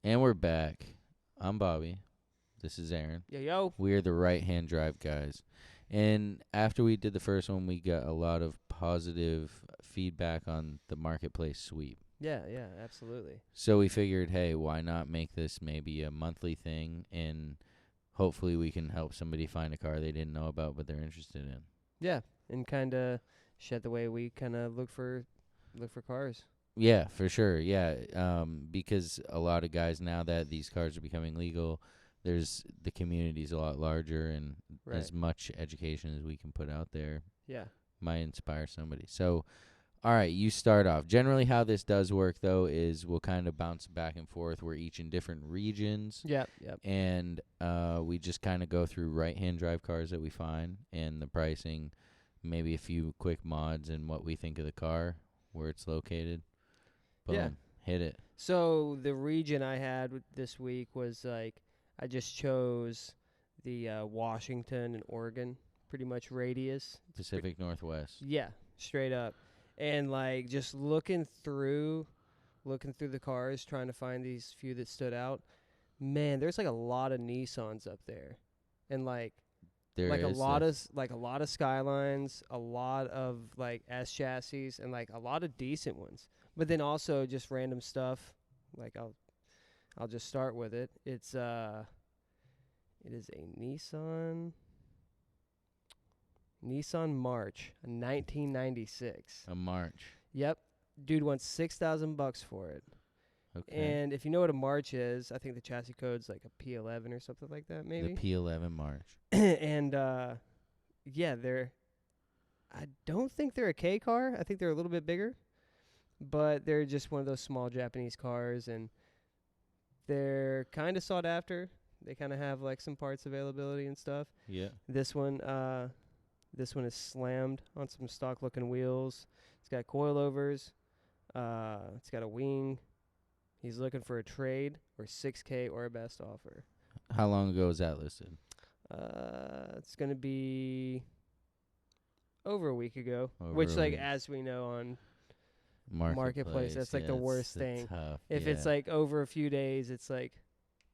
And we're back. I'm Bobby. This is Aaron. Yo. We're the right-hand drive guys. And after we did the first one, we got a lot of positive feedback on the marketplace sweep. Yeah, absolutely. So we figured, hey, why not make this maybe a monthly thing, and hopefully we can help somebody find a car they didn't know about but they're interested in. Yeah, and kind of shed the way we kind of look for cars. Yeah, for sure. Yeah, because a lot of guys, now that these cars are becoming legal, the community's a lot larger, and Right. as much education as we can put out there Yeah. might inspire somebody. So, all right, you start off. Generally, how this does work, though, is we'll kind of bounce back and forth. We're each in different regions, Yep. and we just kind of go through right-hand drive cars that we find and the pricing, maybe a few quick mods and what we think of the car, where it's located. Boom. Yeah. Hit it. So the region I had this week was like I just chose the Washington and Oregon, pretty much radius. Pacific Northwest. Yeah, straight up. And like just looking through the cars, trying to find these few that stood out. Man, there's like a lot of Nissans up there, and like a lot of Skylines, a lot of like S chassis, and like a lot of decent ones. But then also just random stuff. Like I'll just start with it. It is a Nissan March, a 1996. A March. Yep, dude wants $6,000 for it. Okay. And if you know what a March is, I think the chassis code's like a P11 or something like that, maybe. The P11 March. And yeah, I don't think they're a K car. I think they're a little bit bigger, but they're just one of those small Japanese cars, and they're kind of sought after. They kind of have like some parts availability and stuff. Yeah. This one is slammed on some stock looking wheels. It's got coilovers. It's got a wing. He's looking for a trade or $6K or a best offer. How long ago was that listed? It's gonna be over a week ago, which, like, as we know on marketplace, that's like the worst thing. If it's like over a few days, it's like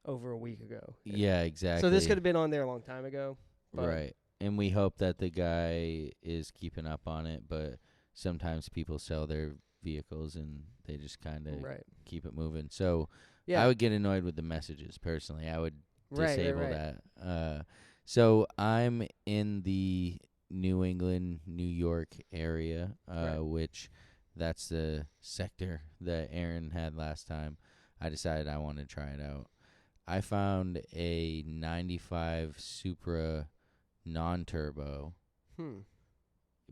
over a week ago. Yeah, exactly. So this could have been on there a long time ago. Right. And we hope that the guy is keeping up on it, but sometimes people sell their vehicles and they just kind of keep it moving. So yeah. I would get annoyed with the messages personally. I would disable that. So I'm in the New England, New York area, which that's the sector that Aaron had last time. I decided I wanted to try it out. I found a 95 Supra non-turbo,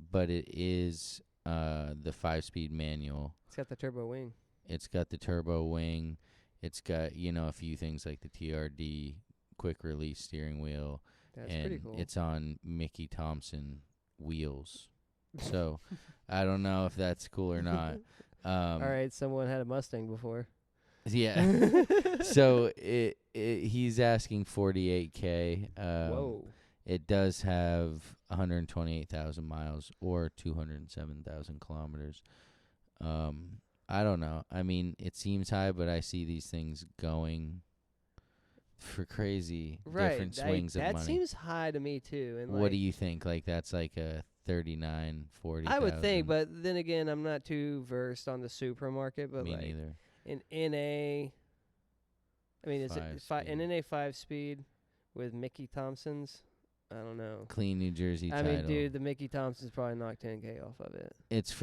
but it is the 5-speed manual. It's got the turbo wing. It's got the turbo wing. It's got, a few things like the TRD, quick release steering wheel. That's pretty cool. It's on Mickey Thompson wheels. So I don't know if that's cool or not. All right, someone had a Mustang before. Yeah. So he's asking $48K. Whoa. It does have 128,000 miles or 207,000 kilometers. I don't know. I mean, it seems high, but I see these things going for crazy different swings of money. That seems high to me too. And what do you think? Like that's like a 39, 40. I would think, but then again, I'm not too versed on the Supra market. But me neither. An NA, I mean, is it an NA 5-speed with Mickey Thompson's? I don't know. Clean New Jersey title. I mean, dude, the Mickey Thompson's probably knocked 10K off of it. It's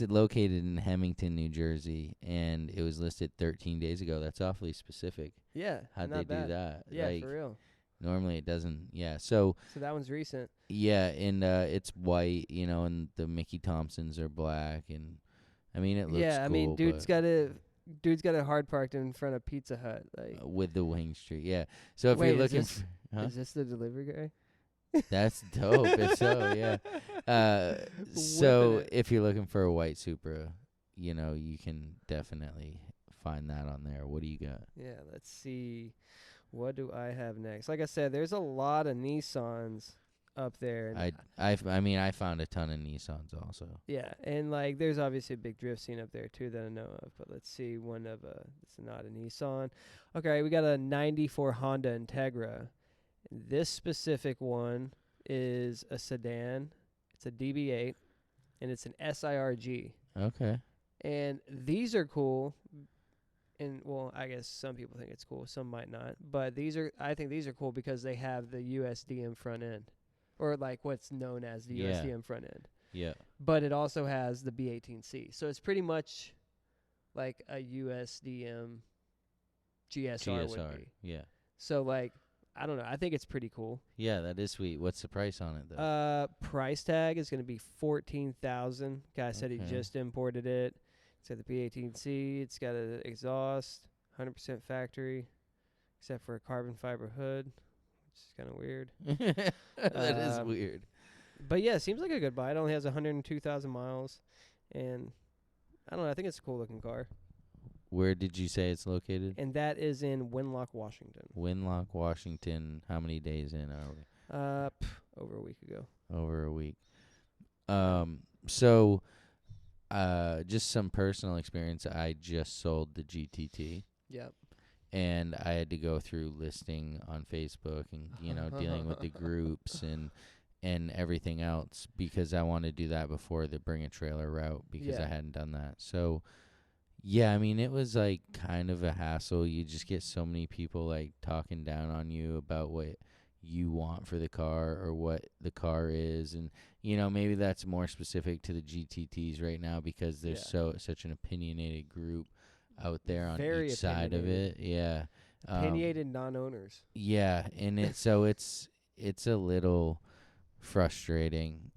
located in Hemington, New Jersey, and it was listed 13 days ago. That's awfully specific. Yeah, how'd they do that? Yeah, like, for real. Normally it doesn't. Yeah, so that one's recent. Yeah, and it's white, and the Mickey Thompsons are black, and I mean it looks cool. Yeah, I mean, dude's got a hard parked in front of Pizza Hut, like with the wing street. Yeah. So if you're looking for, is this the delivery guy? That's dope. If so, yeah. So if you're looking for a white Supra, you can definitely find that on there. What do you got? Yeah, let's see. What do I have next? Like I said, there's a lot of Nissans. up there. And I mean, I found a ton of Nissans also. yeah, and like there's obviously a big drift scene up there too that I know of. But let's see, one of it's not a Nissan. Okay, we got a '94 Honda Integra. This specific one is a sedan. It's a DB8, and it's an SIRG. Okay. And these are cool. And well, I guess some people think it's cool, some might not. But I think these are cool because they have the USDM front end, or like what's known as the USDM front end. Yeah. But it also has the B18C, so it's pretty much like a USDM GSR would be. Yeah. So like, I don't know. I think it's pretty cool. Yeah, that is sweet. What's the price on it though? Price tag is going to be $14,000. Guy said he just imported it. It's got the P18C. It's got an exhaust, 100% factory, except for a carbon fiber hood, which is kind of weird. That is weird. But yeah, it seems like a good buy. It only has 102,000 miles, and I don't know. I think it's a cool looking car. Where did you say it's located? And that is in Winlock, Washington. Winlock, Washington. How many days in are we? Over a week ago. Over a week. So, just some personal experience. I just sold the GTT. Yep. And I had to go through listing on Facebook and, dealing with the groups and everything else because I wanted to do that before the bring a trailer route because I hadn't done that. So, yeah, I mean, it was like kind of a hassle. You just get so many people like talking down on you about what you want for the car or what the car is. And, maybe that's more specific to the GTTs right now because there's such an opinionated group out there on each side of it. Yeah. Opinionated non-owners. Yeah, and it's a little frustrating,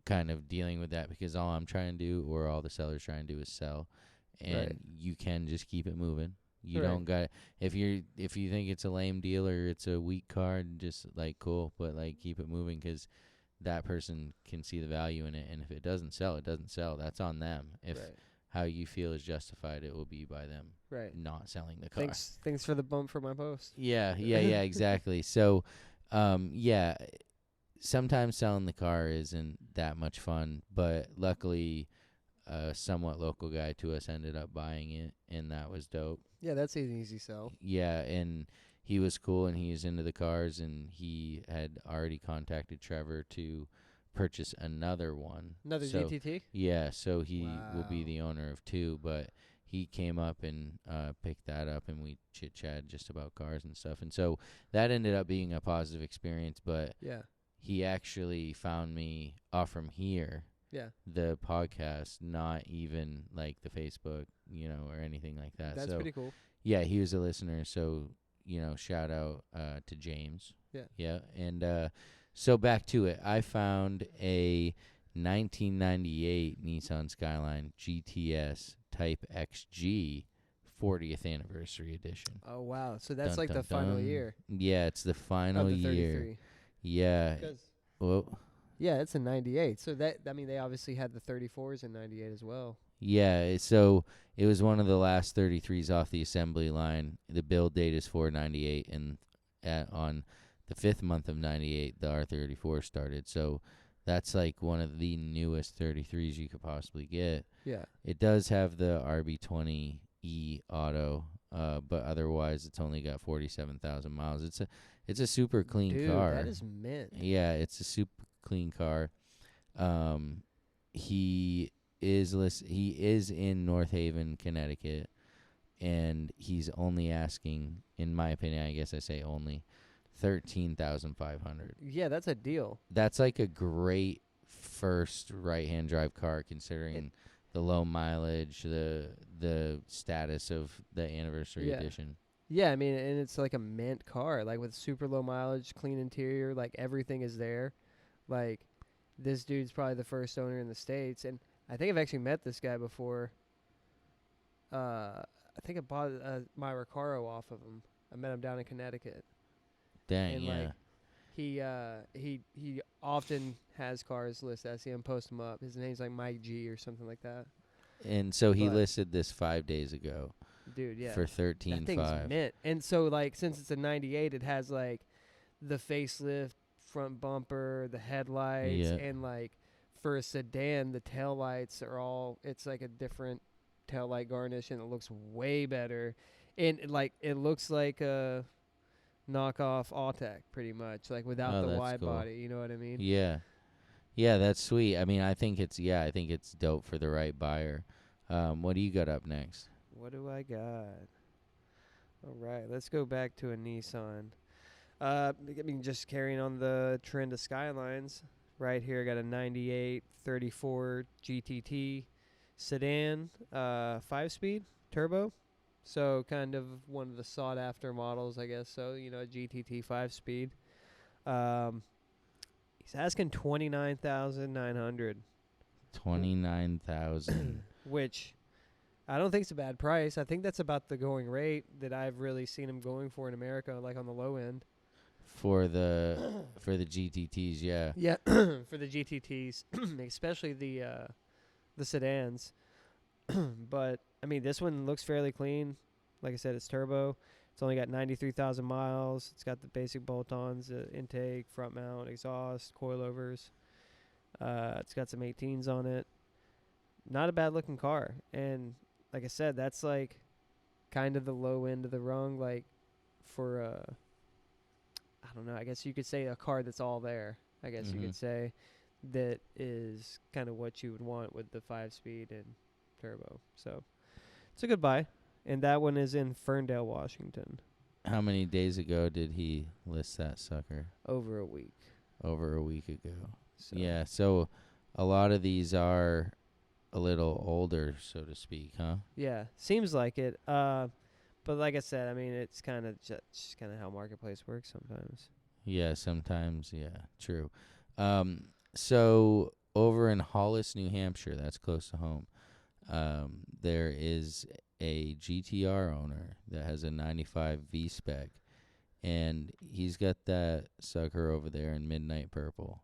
kind of dealing with that because all I'm trying to do or all the sellers trying to do is sell. And you can just keep it moving. You don't got if you think it's a lame deal or it's a weak card, just like cool, but like keep it moving because that person can see the value in it. And if it doesn't sell, it doesn't sell. That's on them. If how you feel is justified, it will be by them not selling the car. Thanks for the bump for my post. Yeah, exactly. So, sometimes selling the car isn't that much fun, but luckily a somewhat local guy to us ended up buying it, and that was dope. Yeah, that's an easy sell. Yeah, and he was cool, and he was into the cars, and he had already contacted Trevor to purchase another one. Another GTT? Yeah, so he will be the owner of two, but he came up and picked that up, and we chit-chatted just about cars and stuff. And so that ended up being a positive experience, but he actually found me off from here. Yeah. The podcast, not even like the Facebook, or anything like that. That's pretty cool. Yeah, he was a listener, so, shout out to James. Yeah. Yeah, and so back to it. I found a 1998 Nissan Skyline GTS Type XG 40th anniversary edition. Oh, wow. So that's the final year. Yeah, it's the final year. 33. Yeah. Well, yeah, it's a 98. So they obviously had the 34s in 98 as well. Yeah, so it was one of the last 33s off the assembly line. The build date is 4/98, and on the 5th month of 98, the R34 started. So that's like one of the newest 33s you could possibly get. Yeah. It does have the RB20E auto, but otherwise it's only got 47,000 miles. It's a super clean car. That is mint. Yeah, it's a super clean car. He is in North Haven, Connecticut, and he's only asking, in my opinion, I guess I say only, $13,500. Yeah, that's a deal. That's like a great first right-hand drive car, considering the low mileage, the status of the anniversary edition. Yeah, I mean, and it's like a mint car, like with super low mileage, clean interior, like everything is there. Like, this dude's probably the first owner in the States, and I think I've actually met this guy before. I think I bought my Recaro off of him. I met him down in Connecticut. Dang, and yeah. He often has cars listed. I see him post them up. His name's like Mike G or something like that. And so he listed this 5 days ago. Dude, yeah. For $13,500. That thing's mint. And so, like, since it's a 98, it has, like, the facelift front bumper, the headlights, Yeah. and like for a sedan, the taillights are all. It's like a different taillight garnish, and it looks way better. And like it looks like a knockoff Autech, pretty much, like without Oh, the that's wide cool. body. You know what I mean? Yeah. Yeah, that's sweet. I mean, I think it's dope for the right buyer. What do you got up next? What do I got? All right, let's go back to a Nissan. I mean, just carrying on the trend of Skylines. Right here, I got a 98 34 GTT sedan, 5-speed turbo. So kind of one of the sought after models, I guess. So a GTT 5-speed. Um, he's asking 29,900, 29,000 which I don't think it's a bad price. I think that's about the going rate that I've really seen him going for in America, like on the low end. for the GTTs, yeah. Yeah, for the GTTs, especially the sedans. But I mean, this one looks fairly clean. Like I said, it's turbo. It's only got 93,000 miles. It's got the basic bolt-ons, intake, front mount, exhaust, coilovers. It's got some 18s on it. Not a bad looking car. And like I said, that's like kind of the low end of the rung, like for I don't know, I guess you could say a car that's all there. I guess you could say that is kind of what you would want with the 5-speed and turbo. So it's a good buy. And that one is in Ferndale, Washington. How many days ago did he list that sucker? Over a week. Over a week ago. So. Yeah, so a lot of these are a little older, so to speak, huh? Yeah, seems like it. But like I said, I mean, it's kind of just kind of how marketplace works sometimes. Yeah, sometimes, yeah, true. So over in Hollis, New Hampshire, that's close to home, there is a GTR owner that has a 95 V-Spec, and he's got that sucker over there in midnight purple.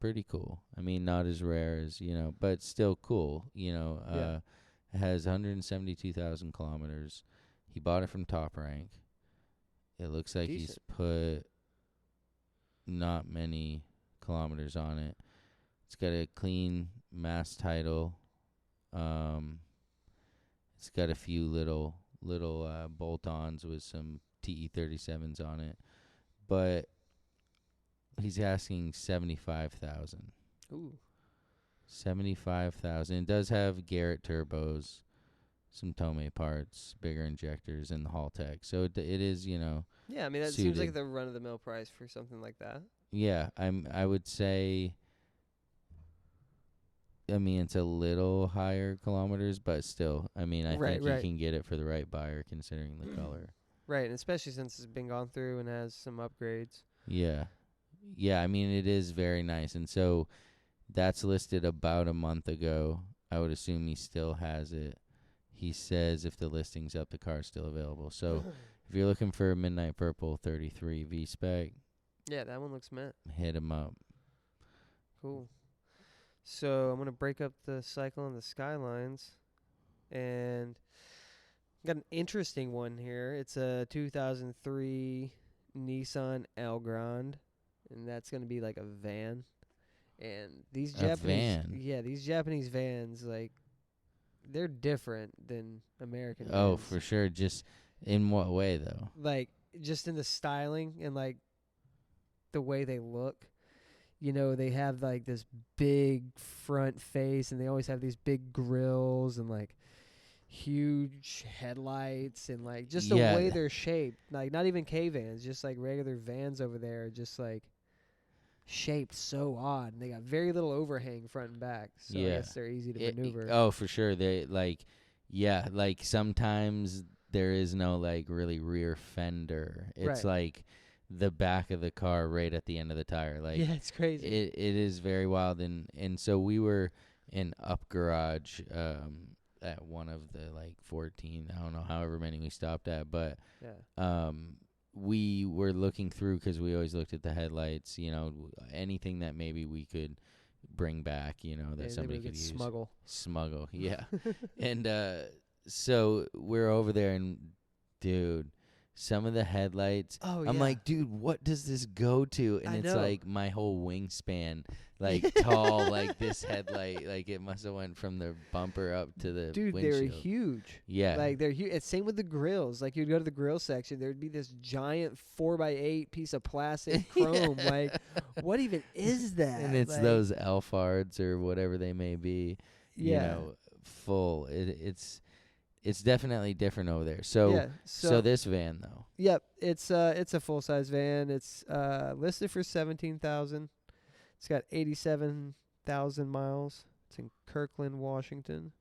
Pretty cool. I mean, not as rare as, but still cool. Yeah. It has 172,000 kilometers. He bought it from Top Rank. It looks like Decent. he's put not many kilometers on it. It's got a clean mass title. It's got a few little bolt-ons with some TE37s on it, but he's asking 75,000. Ooh. 75,000. It does have Garrett turbos, some Tomei parts, bigger injectors, and the Haltech. So it is, Yeah, I mean that seems like the run-of-the-mill price for something like that. Yeah, I would say. I mean, it's a little higher kilometers, but still, I mean, I think you can get it for the right buyer considering the color. Right, and especially since it's been gone through and has some upgrades. Yeah. Yeah, I mean, it is very nice. And so that's listed about a month ago. I would assume he still has it. He says if the listing's up, the car's still available. So if you're looking for a Midnight Purple 33 V-Spec, yeah, that one looks mint. Hit him up. Cool. So I'm going to break up the cycle on the Skylines. And got an interesting one here. It's a 2003 Nissan Elgrand. And that's going to be like a van. And these these Japanese vans, like, they're different than American vans. Oh, for sure. Just in what way, though? Like, just in the styling and, like, the way they look. They have, like, this big front face, and they always have these big grills and, like, huge headlights and, like, just the way they're shaped. Like, not even K-vans, just, like, regular vans over there are just, like, shaped so odd. And they got very little overhang front and back, so I guess they're easy to maneuver. Oh, for sure. They, like, sometimes there is no, like, really rear fender. It's, like, the back of the car right at the end of the tire. Like, yeah, it's crazy. It is very wild. And so we were in Up Garage at one of the, like, 14, I don't know, however many we stopped at. But we were looking through because we always looked at the headlights, anything that maybe we could bring back, that somebody could use. Smuggle, yeah. And so we're over there, and, dude, some of the headlights. Oh, I'm yeah. like, dude, what does this go to? And I it's know. like my whole wingspan, like tall, like this headlight, like it must have went from the bumper up to the Dude, windshield. they're huge. Yeah. Like, they're huge. It's same with the grills. Like, you'd go to the grill section, there'd be this giant 4x8 piece of plastic chrome. Like, what even is that? And it's like, those Alfards or whatever they may be, you yeah. know, full. It's definitely different over there. So Yeah. so this van though. Yep, it's a full size van. It's listed for $17,000. It's got 87,000 miles. It's in Kirkland, Washington.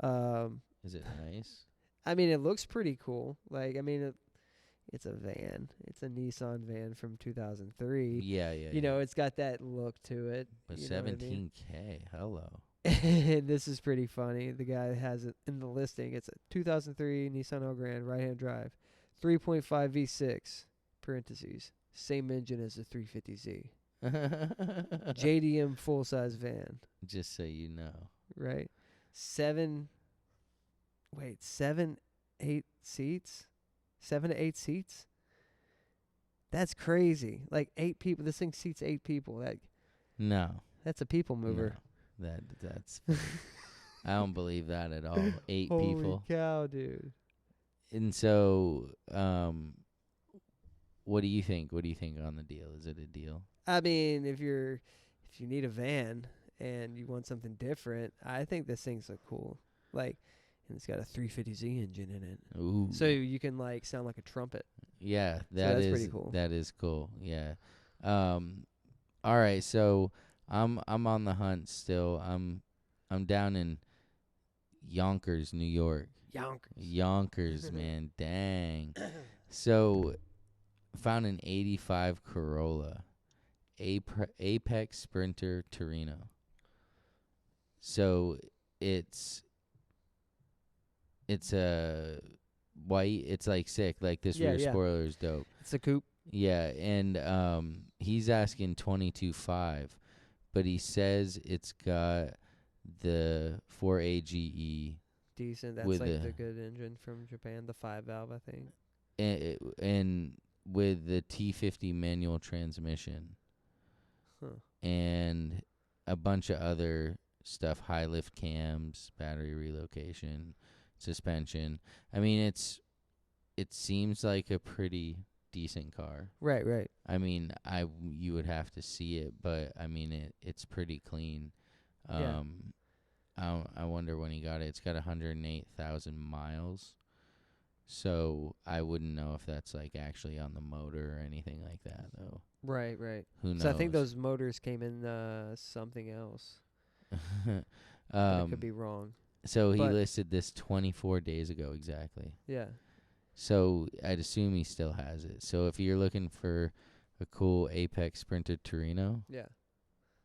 Is it nice? I mean, it looks pretty cool. Like, I mean, it's a van. It's a Nissan van from 2003. Yeah, yeah. You know, it's got that look to it. But you know what I mean? $17K, hello. And this is pretty funny. The guy has it in the listing. It's a 2003 Nissan Elgrand right-hand drive, 3.5 V6, parentheses, same engine as the 350Z. JDM full-size van. Just so you know. Right? 8 seats? 7 to 8 seats? That's crazy. Like 8 people. This thing seats 8 people. No. That's a people mover. No. That's I don't believe that at all. 8 Holy people. cow, dude. And so, what do you think? What do you think on the deal? Is it a deal? I mean, if you need a van and you want something different, I think this thing's so cool. Like, and it's got a 350Z engine in it. Ooh. So you can like sound like a trumpet. Yeah, that's pretty cool. That is cool. Yeah. All right, so I'm on the hunt still. I'm down in Yonkers, New York. Yonkers, man. Dang. So found an 85 Corolla. Apex Sprinter Torino. So it's a white. It's like sick. Like this rear spoiler is dope. It's a coupe. Yeah, and he's asking 22.5, but he says it's got the 4AGE. Decent. That's with like the good engine from Japan, the 5-valve, I think. And with the T50 manual transmission. Huh. And a bunch of other stuff, high lift cams, battery relocation, suspension. I mean, it seems like a pretty decent car. Right. I mean, you would have to see it, but I mean it's pretty clean. I wonder when he got it. It's got 108,000 miles. So I wouldn't know if that's like actually on the motor or anything like that though. Right. Who knows? So I think those motors came in something else. I could be wrong. So he listed this 24 days ago exactly. Yeah. So I'd assume he still has it. So if you're looking for a cool Apex Sprinter Torino, yeah,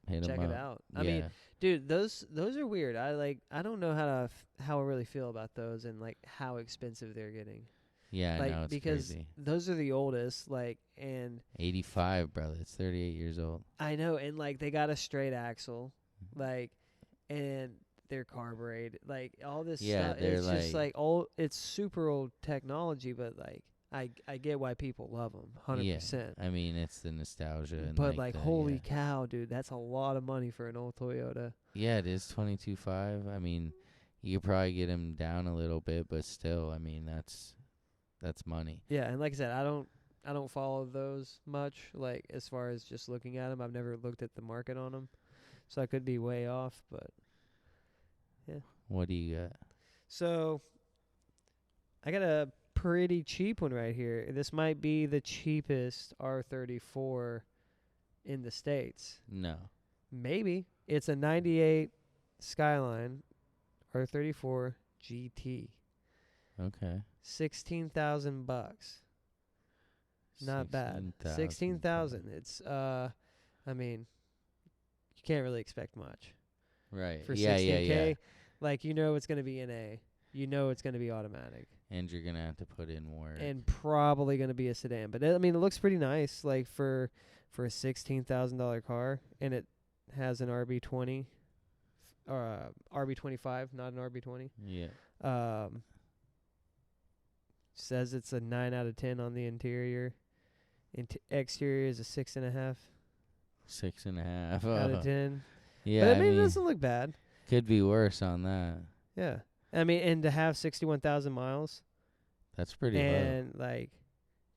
hit him up. Check it out. I mean, dude, those are weird. I don't know how I really feel about those and like how expensive they're getting. Yeah, like, I know, it's because crazy. Those are the oldest, like, and 85, brother. It's 38 years old. I know, and like they got a straight axle, like, and they're carbureted, like all this stuff. It's just like it's super old technology, but like I get why people love them, 100%. Yeah, I mean it's the nostalgia. And but like holy cow, dude, that's a lot of money for an old Toyota. Yeah, it is 22.5. I mean, you could probably get him down a little bit, but still, I mean that's money. Yeah, and like I said, I don't follow those much. Like as far as just looking at them, I've never looked at the market on them, so I could be way off. But yeah. What do you got? So I got a pretty cheap one right here. This might be the cheapest R34 in the States. No. Maybe. It's a 98 Skyline R34 GT. Okay. $16,000. Not bad. 16,000. It's I mean, you can't really expect much. Right. For yeah, 16K, yeah. like it's going to be NA. It's going to be automatic. And you're going to have to put in more. And probably going to be a sedan. But I mean, it looks pretty nice like for a $16,000 car, and it has an RB20 RB25, not an RB20. Yeah. says it's a 9 out of 10 on the interior. Exterior is a 6.5. 6.5 out of 10. Yeah, But I I mean, it mean, doesn't look bad. could be worse on that. Yeah. I mean, and to have 61,000 miles. That's pretty low. And, like,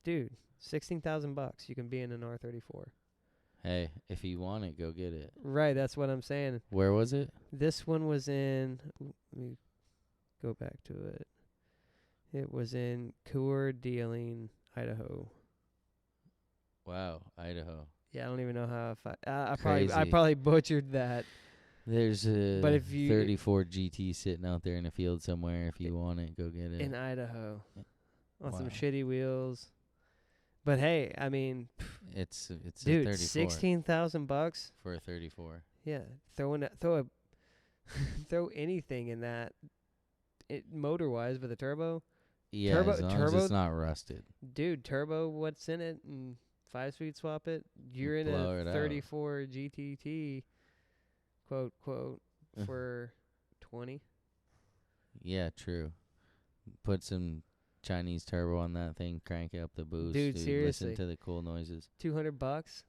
dude, $16,000 you can be in an R34. Hey, if you want it, go get it. Right, that's what I'm saying. Where was it? This one was in, let me go back to it. It was in Coeur d'Alene, Idaho. Wow, Idaho. Yeah, I don't even know how I Crazy. probably butchered that. There's a But if you 34 GT sitting out there in a field somewhere. If you want it, go get it. in Idaho on some Wow. shitty wheels. But hey, I mean, It's a dude, 34 $16,000. for a 34. Yeah, throw anything in that, motor wise with a turbo. Yeah, as long as it's not rusted. Dude, turbo, what's in it? And 5-speed swap it. You're in Blow a it out. 34 GTT, quote for 20. Yeah, true. Put some Chinese turbo on that thing, crank up the boost. Dude, seriously. Listen to the cool noises. $200.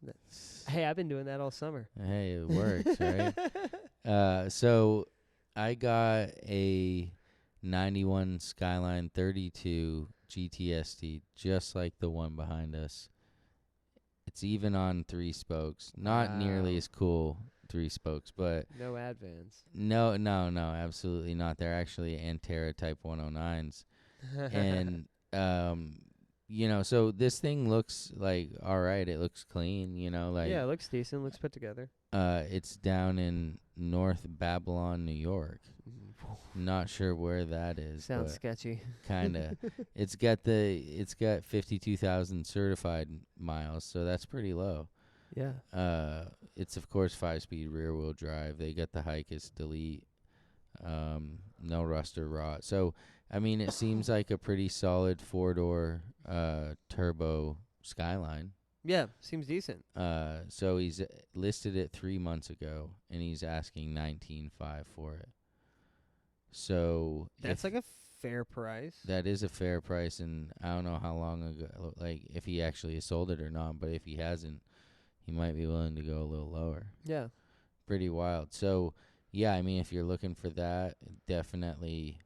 Hey, I've been doing that all summer. Hey, it works, right? So I got a 91 Skyline 32 GTST, just like the one behind us. It's even on 3 spokes. Not nearly Wow. as cool 3 spokes, but No Advance. no, absolutely not. They're actually Antera Type 109s. And so this thing looks like all right. It looks clean, like yeah, it looks decent. Looks put together. it's down in North Babylon, New York. Not sure where that is. Sounds but sketchy. Kinda. It's got 52,000 certified miles, so that's pretty low. Yeah. It's of course 5-speed rear wheel drive. They got the Hikes Delete. No rust or rot. So I mean, it seems like a pretty solid 4-door turbo Skyline. Yeah, seems decent. So he's listed it 3 months ago, and he's asking $19,500 for it. So That's like a fair price. that is a fair price, and I don't know how long ago, like if he actually has sold it or not. But if he hasn't, he might be willing to go a little lower. Yeah. Pretty wild. So yeah, I mean, if you're looking for that, definitely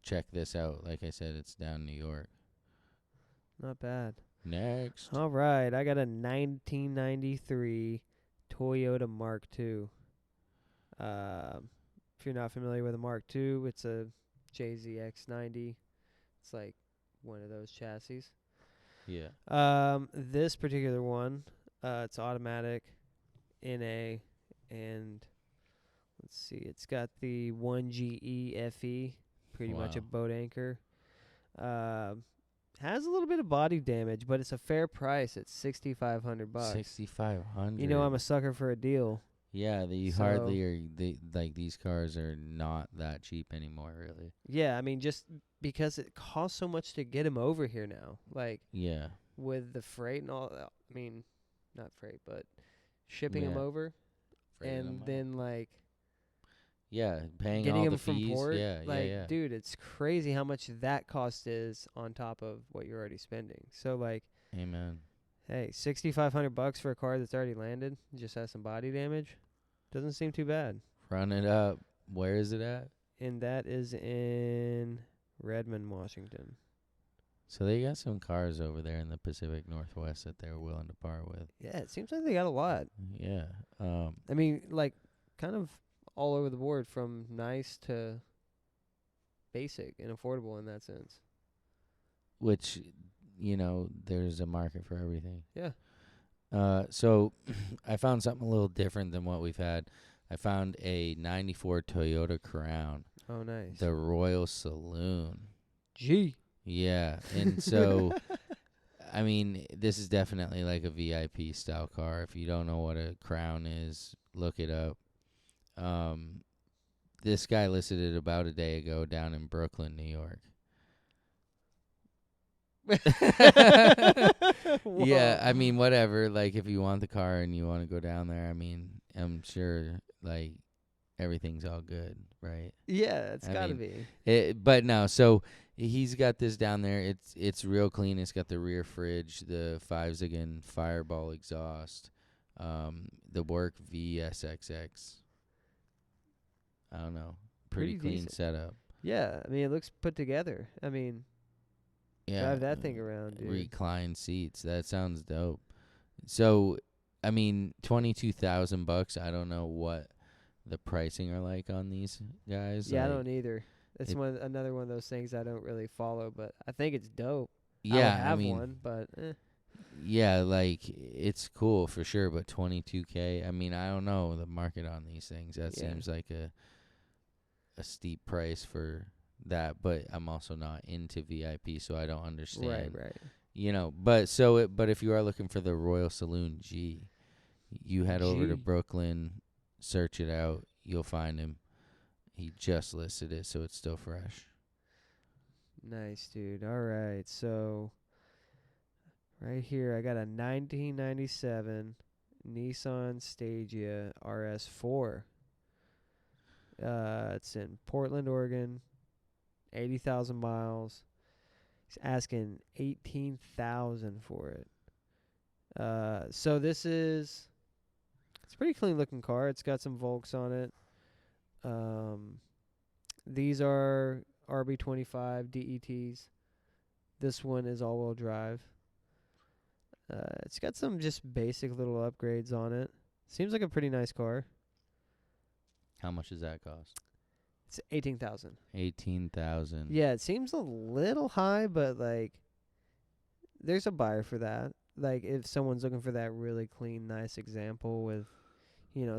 check this out. Like I said, it's down in New York. Not bad. Next. All right, I got a 1993 Toyota Mark II. If you're not familiar with a Mark II, it's a JZX90. It's like one of those chassis. Yeah. This particular one, it's automatic, NA, and let's see, it's got the 1GE FE, pretty much a Wow. boat anchor. Has a little bit of body damage, but it's a fair price at $6,500. $6,500. You know I'm a sucker for a deal. Yeah, So- like these cars are not that cheap anymore, really. Yeah, I mean, just because it costs so much to get them over here now, like Yeah. with the freight and all. I mean, not freight, but shipping them Yeah. over, Freighting and them out. then like Yeah, paying getting all them the from fees. port. Yeah, Like, yeah. dude, it's crazy how much that cost is on top of what you're already spending. So like, Amen. hey, $6,500 for a car that's already landed, just has some body damage, doesn't seem too bad. Run it up. Where is it at? And that is in Redmond, Washington. So they got some cars over there in the Pacific Northwest that they're willing to part with. Yeah, it seems like they got a lot. Yeah. I mean, like, kind of all over the board, from nice to basic and affordable in that sense. Which, there's a market for everything. Yeah. So I found something a little different than what we've had. I found a 94 Toyota Crown, Oh, nice. the Royal Saloon. Gee. Yeah, and so, I mean, this is definitely like a VIP style car. If you don't know what a Crown is, look it up. This guy listed it about a day ago down in Brooklyn, New York. Yeah, I mean, whatever. Like, if you want the car and you want to go down there, I mean, I'm sure, like, everything's all good, right? Yeah, it's I got to mean, be. But no, so he's got this down there. It's real clean. It's got the rear fridge, the 5-Ziggin Fireball exhaust, the Work VSXX. I don't know. Pretty clean decent setup. Yeah, I mean, it looks put together. I mean, Yeah. drive that thing around, dude. Recline seats. That sounds dope. So, I mean, $22,000. I don't know what the pricing are like on these guys. Yeah, like, I don't either. It's another one of those things I don't really follow, but I think it's dope. Yeah, I would have I mean, one, but yeah, like it's cool for sure, but $22K. I mean, I don't know the market on these things. That seems like a steep price for that, but I'm also not into VIP, so I don't understand. Right. You know, but if you are looking for the Royal Saloon G, you head over to Brooklyn, search it out, you'll find him. He just listed it, so it's still fresh. Nice, dude. All right, so right here I got a 1997 Nissan Stagea RS4. It's in Portland, Oregon. 80,000 miles. He's asking 18,000 for it. So it's a pretty clean looking car. It's got some Volks on it. These are RB25 DETs. This one is all-wheel drive. It's got some just basic little upgrades on it. Seems like a pretty nice car. How much does that cost? It's 18,000. 18,000. Yeah, it seems a little high, but like, there's a buyer for that. Like, if someone's looking for that really clean, nice example with,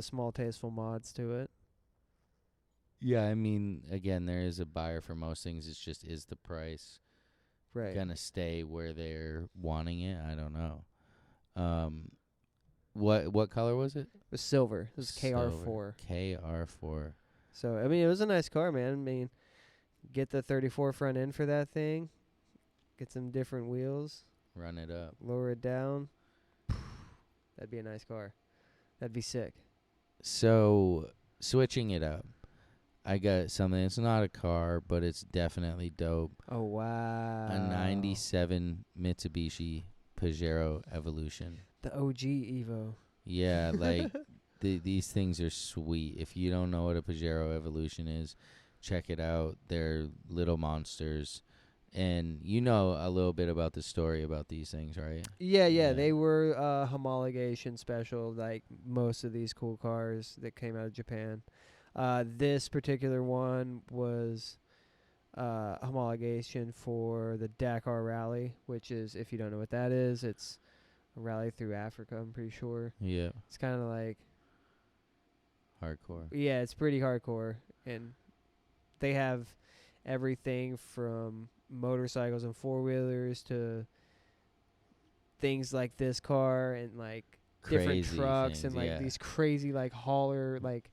small tasteful mods to it. Yeah, I mean, again, there is a buyer for most things. It's just, is the price gonna stay where they're wanting it? I don't know. What color was it? It was silver. It was KR4. KR4. So, I mean, it was a nice car, man. I mean, get the 34 front end for that thing. Get some different wheels. Run it up. Lower it down. That'd be a nice car. That'd be sick. So, switching it up. I got something. It's not a car, but it's definitely dope. Oh, wow. A 97 Mitsubishi Pajero Evolution. The OG Evo. Yeah, like these things are sweet. If you don't know what a Pajero Evolution is, check it out. They're little monsters. And you know a little bit about the story about these things, right? Yeah. They were homologation special, like most of these cool cars that came out of Japan. This particular one was homologation for the Dakar Rally, which is, if you don't know what that is, it's a rally through Africa, I'm pretty sure. Yeah. It's kind of like hardcore. Yeah, it's pretty hardcore. And they have everything from motorcycles and four-wheelers to things like this car and like Crazy different trucks things, and like these crazy like hauler like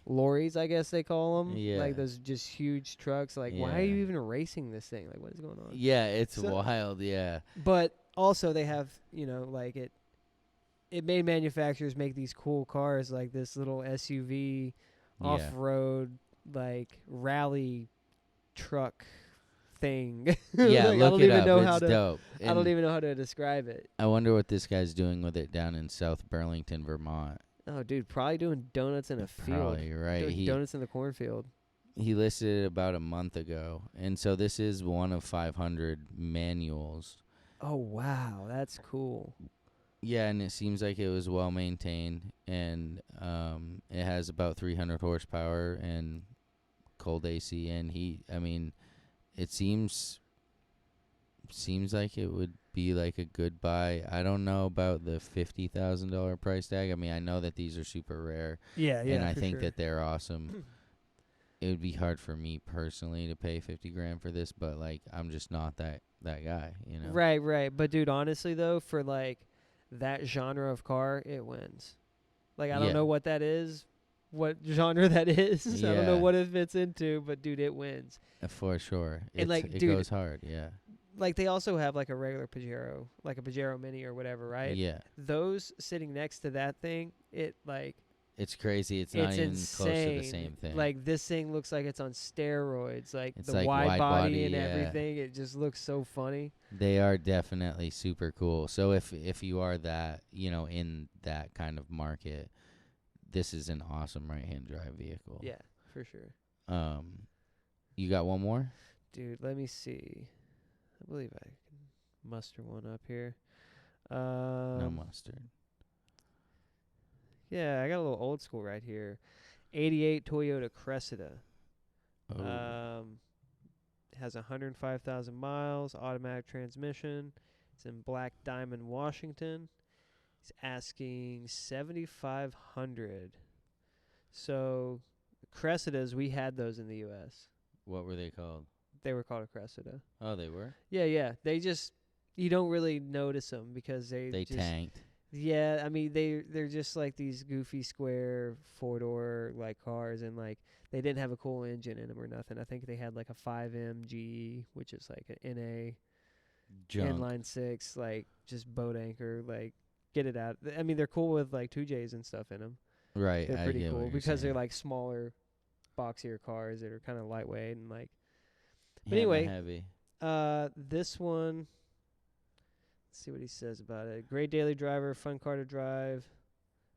lorries, I guess they call them. Yeah. Like those just huge trucks. Like, why are you even racing this thing? Like, what is going on? Yeah, it's wild, yeah. But also they have, like it made manufacturers make these cool cars like this little SUV off-road like rally truck thing. Yeah, like, look it up. It's dope. I don't even know how to describe it. I wonder what this guy's doing with it down in South Burlington, Vermont. Oh, dude, probably doing donuts in a field. Probably, right. Doing donuts in the cornfield. He listed it about a month ago. And so this is one of 500 manuals. Oh, wow. That's cool. Yeah, and it seems like it was well maintained. And it has about 300 horsepower and cold AC and heat. I mean, it seems like it would be like a good buy. I don't know about the $50,000 price tag. I mean, I know that these are super rare. Yeah. And I think that they're awesome. It would be hard for me personally to pay $50,000 for this, but like I'm just not that guy, you know. Right. But dude, honestly though, for like that genre of car, it wins. Like I don't know what that is, what genre that is. I don't know what it fits into, but dude, it wins. For sure. And like, it dude, goes hard, yeah. Like they also have like a regular Pajero, like a Pajero Mini or whatever, right? Yeah. Those sitting next to that thing, it like It's crazy. It's not It's even close to the insane. same thing. Like this thing looks like it's on steroids. Like It's the like wide wide body body, and yeah. everything. It just looks so funny. They are definitely super cool. So if you are that, in that kind of market, this is an awesome right-hand drive vehicle. Yeah, for sure. You got one more? Dude, let me see. I believe I can muster one up here. No mustard. Yeah, I got a little old school right here. 88 Toyota Cressida. Oh. Has 105,000 miles, automatic transmission. It's in Black Diamond, Washington. He's asking 7,500. So Cressidas, we had those in the U.S. What were they called? They were called a Cressida. Oh, they were? Yeah. They just, you don't really notice them because they just tanked. Yeah, I mean they're just like these goofy square 4-door like cars, and like they didn't have a cool engine in them or nothing. I think they had like a 5M GE, which is like an NA Junk. inline 6, like just boat anchor, like get it out. I mean they're cool with like 2Js and stuff in them. Right. They're I pretty get what cool you're because saying. they're like smaller, boxier cars that are kind of lightweight and like. But Hammer anyway, heavy. this one. Let's see what he says about it. Great daily driver, fun car to drive,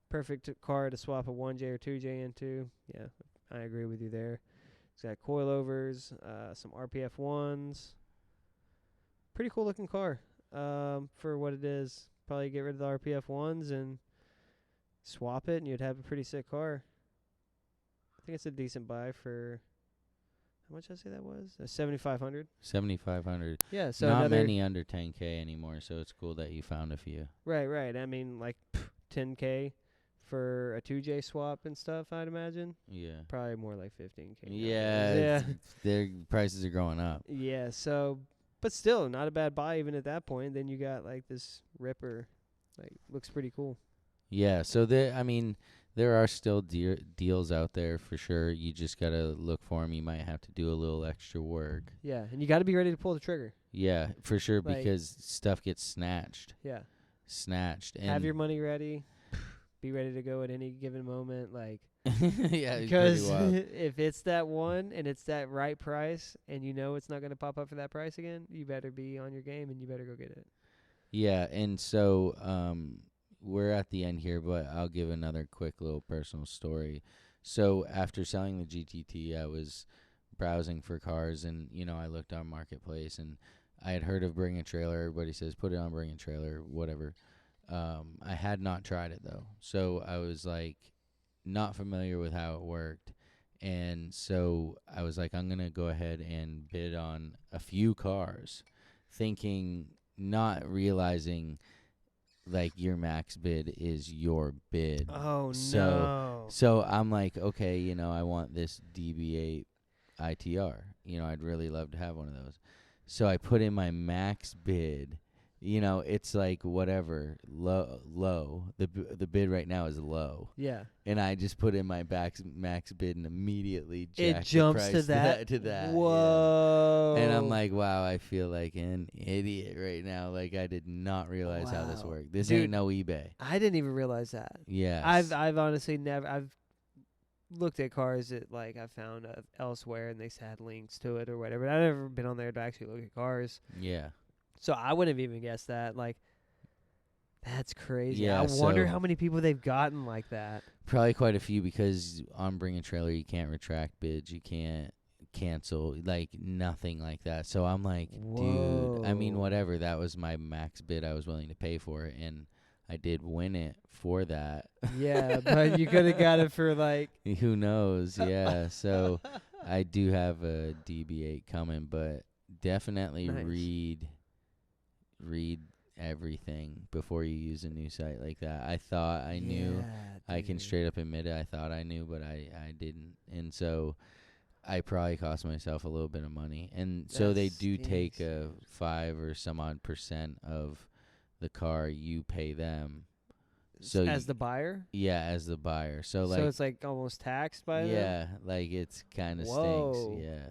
perfect car to swap a 1J or 2J into. Yeah, I agree with you there. It's got coilovers, some RPF ones. Pretty cool looking car for what it is. Probably get rid of the RPF ones and swap it, and you'd have a pretty sick car. I think it's a decent buy for. How much did I say that was? 7,500. 7,500. Yeah, so not many under 10K anymore, so it's cool that you found a few. Right. I mean, like 10K for a 2J swap and stuff, I'd imagine. Yeah. Probably more like 15K. Yeah. Their prices are going up. Yeah, so, but still, not a bad buy even at that point. Then you got like this Ripper, like looks pretty cool. Yeah, so there are still deals out there for sure. You just got to look for them. You might have to do a little extra work. Yeah, and you got to be ready to pull the trigger. Yeah, for sure, Like, because stuff gets snatched. Yeah. And have your money ready. Be ready to go at any given moment. Like, yeah, because if it's that one and it's that right price and you know it's not going to pop up for that price again, you better be on your game and you better go get it. Yeah, and so we're at the end here, but I'll give another quick little personal story. So after selling the GTT, I was browsing for cars, and I looked on Marketplace, and I had heard of Bring a Trailer. Everybody says put it on Bring a Trailer, whatever. I had not tried it though, so I was like not familiar with how it worked, and so I was like, I'm gonna go ahead and bid on a few cars, thinking, not realizing, like, your max bid is your bid. Oh, no. So I'm like, okay, I want this DB8 ITR. I'd really love to have one of those. So I put in my max bid. It's like whatever, low. The bid right now is low. Yeah. And I just put in my max bid and immediately it jumps the price to that. to that. Whoa. Yeah. And I'm like, wow, I feel like an idiot right now. Like, I did not realize how this worked. This ain't no eBay. I didn't even realize that. Yeah. I've honestly never. I've looked at cars that like I found elsewhere and they had links to it or whatever. But I've never been on there to actually look at cars. Yeah. So I wouldn't have even guessed that. Like, that's crazy. Yeah, I wonder how many people they've gotten like that. Probably quite a few, because on Bring a Trailer you can't retract bids, you can't cancel, like nothing like that. So I'm like, dude, I mean, whatever. That was my max bid I was willing to pay for it, and I did win it for that. Yeah, but you could have got it for like who knows? Yeah. So I do have a DB8 coming, but definitely read everything before you use a new site like that. I thought I knew. I can straight up admit it. I thought I knew, but I didn't. And so I probably cost myself a little bit of money. And so they do take a 5 or some odd % of the car. You pay them. So as the buyer? Yeah, as the buyer. So it's like almost taxed by them? Yeah, like it's kind of stinks. Yeah.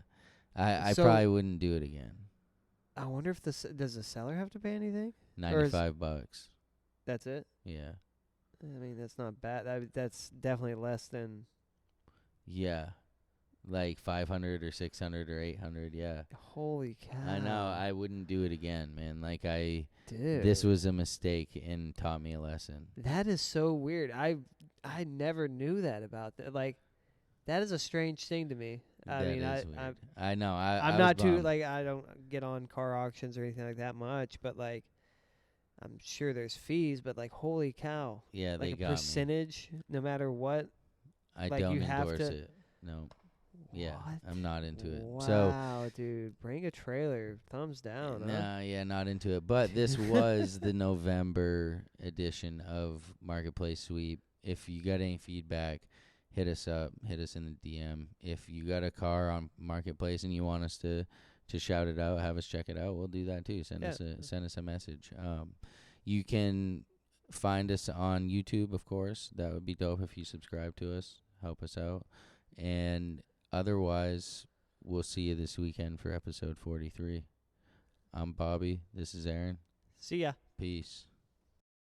I So probably wouldn't do it again. I wonder if does the seller have to pay anything? $95. That's it? Yeah. I mean, that's not bad. That's definitely less than. Yeah. Like 500 or 600 or 800, yeah. Holy cow! I know. I wouldn't do it again, man. Like this Dude, was a mistake and taught me a lesson. that is so weird. I never knew that about that. Like, that is a strange thing to me. I That mean, is I weird. I know. I'm I was not too bummed. like I don't get on car auctions or anything like that much, but like I'm sure there's fees, but like holy cow. Yeah, Like they a got me. percentage no matter what, I like you don't have endorse to. it. No. Yeah, What? I'm not into it. So, Wow, dude. Bring a trailer. Thumbs down, huh? nah, yeah, not into it. But this was the November edition of Marketplace Sweep. If you got any feedback, hit us up. Hit us in the DM. If you got a car on Marketplace and you want us to shout it out, have us check it out, we'll do that too. Send us a message. You can find us on YouTube, of course. That would be dope if you subscribe to us. Help us out. And otherwise, we'll see you this weekend for episode 43. I'm Bobby. This is Aaron. See ya. Peace.